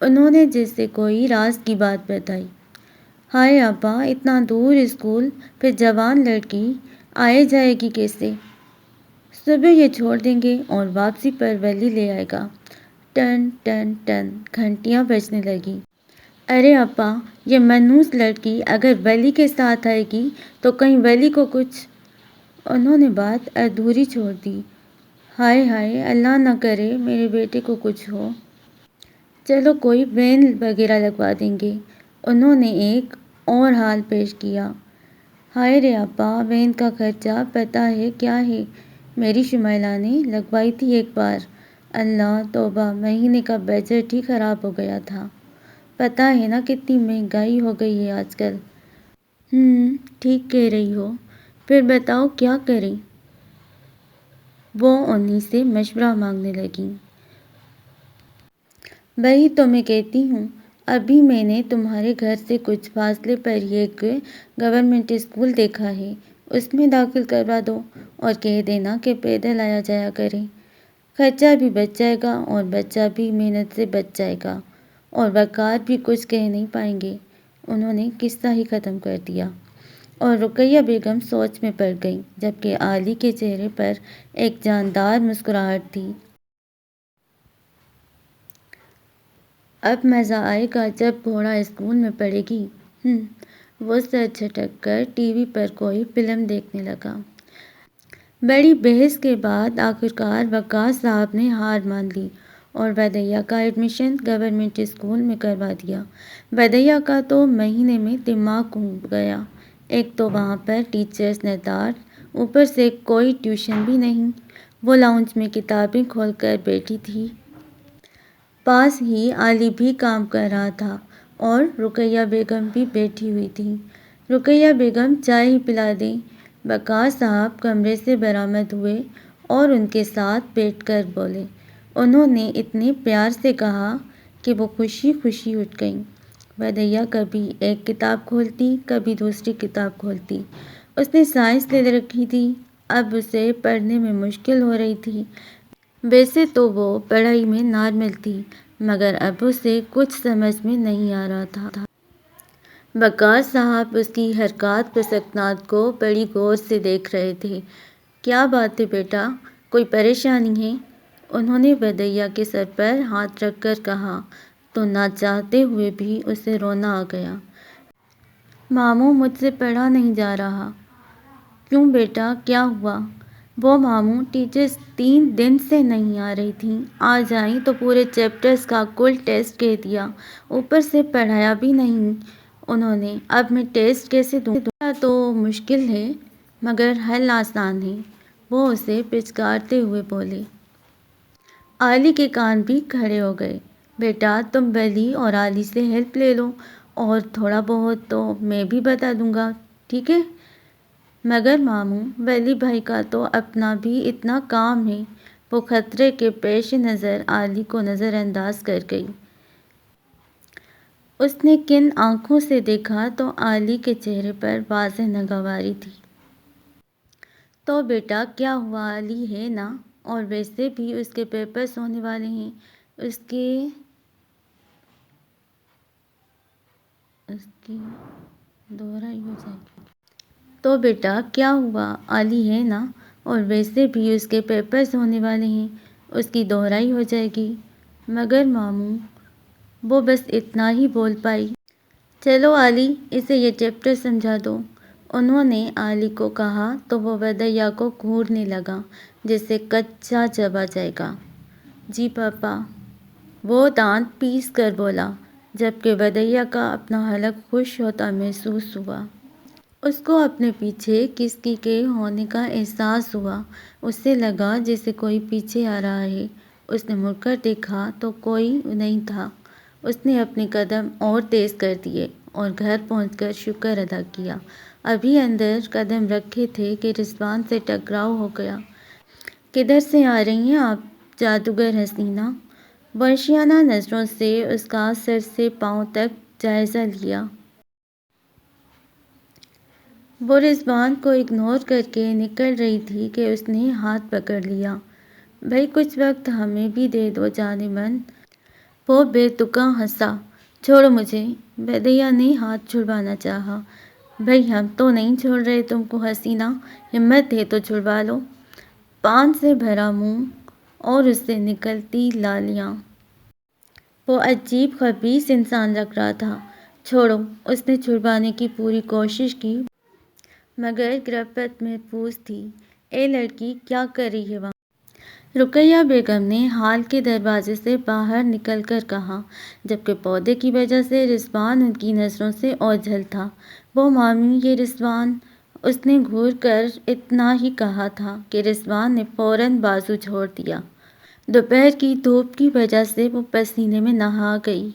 انہوں نے جیسے کوئی راز کی بات بتائی۔ ہائے ابا، اتنا دور اسکول، پھر جوان لڑکی آئے جائے گی کیسے؟ صبح یہ چھوڑ دیں گے اور واپسی پر ولی لے آئے گا۔ ٹن ٹن ٹن گھنٹیاں بجنے لگیں۔ ارے ابا، یہ منحوس لڑکی اگر ولی کے ساتھ آئے گی تو کہیں ولی کو کچھ… انہوں نے بات ادھوری چھوڑ دی۔ ہائے ہائے، اللہ نہ کرے میرے بیٹے کو کچھ ہو۔ چلو کوئی وین وغیرہ لگوا دیں گے۔ انہوں نے ایک اور حال پیش کیا۔ ہائے رے ابا، وین کا خرچہ پتہ ہے کیا ہے؟ میری شمائلہ نے لگوائی تھی ایک بار۔ اللہ توبہ، مہینے کا بجٹ ہی خراب ہو گیا تھا۔ پتہ ہے نا کتنی مہنگائی ہو گئی ہے آج کل۔ ٹھیک کہہ رہی ہو۔ پھر بتاؤ کیا کریں؟ وہ انہی سے مشورہ مانگنے لگیں۔ وہی تو میں کہتی ہوں، ابھی میں نے تمہارے گھر سے کچھ فاصلے پر ہی ایک گورنمنٹ اسکول دیکھا ہے، اس میں داخل کروا دو اور کہہ دینا کہ پیدل آیا جایا کرے۔ خرچہ بھی بچ جائے گا اور بچہ بھی محنت سے بچ جائے گا اور وقار بھی کچھ کہہ نہیں پائیں گے۔ انہوں نے قصہ ہی ختم کر دیا اور رقیہ بیگم سوچ میں پڑ گئیں، جبکہ عالی کے چہرے پر ایک جاندار مسکراہٹ تھی۔ اب مزہ آئے گا جب گھوڑا اسکول میں پڑھے گی۔ وہ سر جھٹک کر ٹی وی پر کوئی فلم دیکھنے لگا۔ بڑی بحث کے بعد آخرکار وقاص صاحب نے ہار مان لی اور بدیہہ کا ایڈمیشن گورنمنٹ اسکول میں کروا دیا۔ بدیہہ کا تو مہینے میں دماغ گھوم گیا۔ ایک تو وہاں پر ٹیچرز نردار، اوپر سے کوئی ٹیوشن بھی نہیں۔ وہ لاؤنج میں کتابیں کھول کر بیٹھی تھی۔ پاس ہی عالی بھی کام کر رہا تھا اور رقیہ بیگم بھی بیٹھی ہوئی تھیں۔ رقیہ بیگم، چائے ہی پلا دیں۔ وقاص صاحب کمرے سے برآمد ہوئے اور ان کے ساتھ بیٹھ کر بولے۔ انہوں نے اتنے پیار سے کہا کہ وہ خوشی خوشی اٹھ گئیں۔ بدیہہ کبھی ایک کتاب کھولتی، کبھی دوسری کتاب کھولتی۔ اس نے سائنس لے رکھی تھی، اب اسے پڑھنے میں مشکل ہو رہی تھی۔ ویسے تو وہ پڑھائی میں نارمل تھی، مگر اب اسے کچھ سمجھ میں نہیں آ رہا تھا۔ وقاص صاحب اس کی حرکات و سکنات کو بڑی غور سے دیکھ رہے تھے۔ کیا بات ہے بیٹا، کوئی پریشانی ہے؟ انہوں نے بدیہہ کے سر پر ہاتھ رکھ کر کہا تو نہ چاہتے ہوئے بھی اسے رونا آ گیا۔ ماموں، مجھ سے پڑھا نہیں جا رہا۔ کیوں بیٹا، کیا ہوا؟ وہ ماموں، ٹیچرز 3 دن سے نہیں آ رہی تھیں، آ جائیں تو پورے چیپٹرز کا کل ٹیسٹ کہہ دیا، اوپر سے پڑھایا بھی نہیں انہوں نے۔ اب میں ٹیسٹ کیسے دوں؟ تو مشکل ہے مگر حل آسان ہے، وہ اسے پچکارتے ہوئے بولے۔ عالی کے کان بھی کھڑے ہو گئے۔ بیٹا، تم ولی اور عالی سے ہیلپ لے لو اور تھوڑا بہت تو میں بھی بتا دوں گا، ٹھیک ہے؟ مگر ماموں، ولی بھائی کا تو اپنا بھی اتنا کام ہے۔ وہ خطرے کے پیش نظر عالی کو نظر انداز کر گئی۔ اس نے کن آنکھوں سے دیکھا تو عالی کے چہرے پر واضح ناگواری تھی۔ تو بیٹا کیا ہوا، عالی ہے نا، اور ویسے بھی اس کے پیپرز ہونے والے ہیں، اس کی دہرائی ہو جائے گی۔ تو بیٹا کیا ہوا، عالی ہے نا، اور ویسے بھی اس کے پیپرز ہونے والے ہیں، اس کی دہرائی ہو جائے گی۔ مگر ماموں، وہ بس اتنا ہی بول پائی۔ چلو عالی، اسے یہ چیپٹر سمجھا دو، انہوں نے عالی کو کہا تو وہ بدیہہ کو گھورنے لگا جیسے کچا چبا جائے گا۔ جی پاپا، وہ دانت پیس کر بولا، جبکہ بدیہہ کا اپنا حلق خشک ہوتا محسوس ہوا۔ اس کو اپنے پیچھے کسی کے ہونے کا احساس ہوا۔ اسے لگا جیسے کوئی پیچھے آ رہا ہے۔ اس نے مڑ کر دیکھا تو کوئی نہیں تھا۔ اس نے اپنے قدم اور تیز کر دیے اور گھر پہنچ کر شکر ادا کیا۔ ابھی اندر قدم رکھے تھے کہ رضوان سے ٹکراؤ ہو گیا۔ کدھر سے آ رہی ہیں آپ جادوگر حسینہ؟ وحشیانہ نظروں سے اس کا سر سے پاؤں تک جائزہ لیا۔ وہ رضوان کو اگنور کر کے نکل رہی تھی کہ اس نے ہاتھ پکڑ لیا۔ بھئی کچھ وقت ہمیں بھی دے دو جان من۔ وہ بے تکا ہنسا۔ چھوڑو مجھے، بدیا نے ہاتھ چھڑوانا چاہا۔ بھئی ہم تو نہیں چھوڑ رہے تم کو حسینہ، ہمت ہے تو چھڑوا لو۔ پان سے بھرا منہ اور اس سے نکلتی لالیاں، وہ عجیب خبیث انسان لگ رہا تھا۔ چھوڑو، اس نے چھڑوانے کی پوری کوشش کی مگر گرفت محفوظ تھی۔ اے لڑکی، کیا کر رہی ہے وہاں؟ رقیہ بیگم نے ہال کے دروازے سے باہر نکل کر کہا، جبکہ پودے کی وجہ سے رضوان ان کی نظروں سے اوجھل تھا۔ وہ مامی، یہ رضوان۔ اس نے گھور کر اتنا ہی کہا تھا کہ رضوان نے فوراً بازو چھوڑ دیا۔ دوپہر کی دھوپ کی وجہ سے وہ پسینے میں نہا گئی۔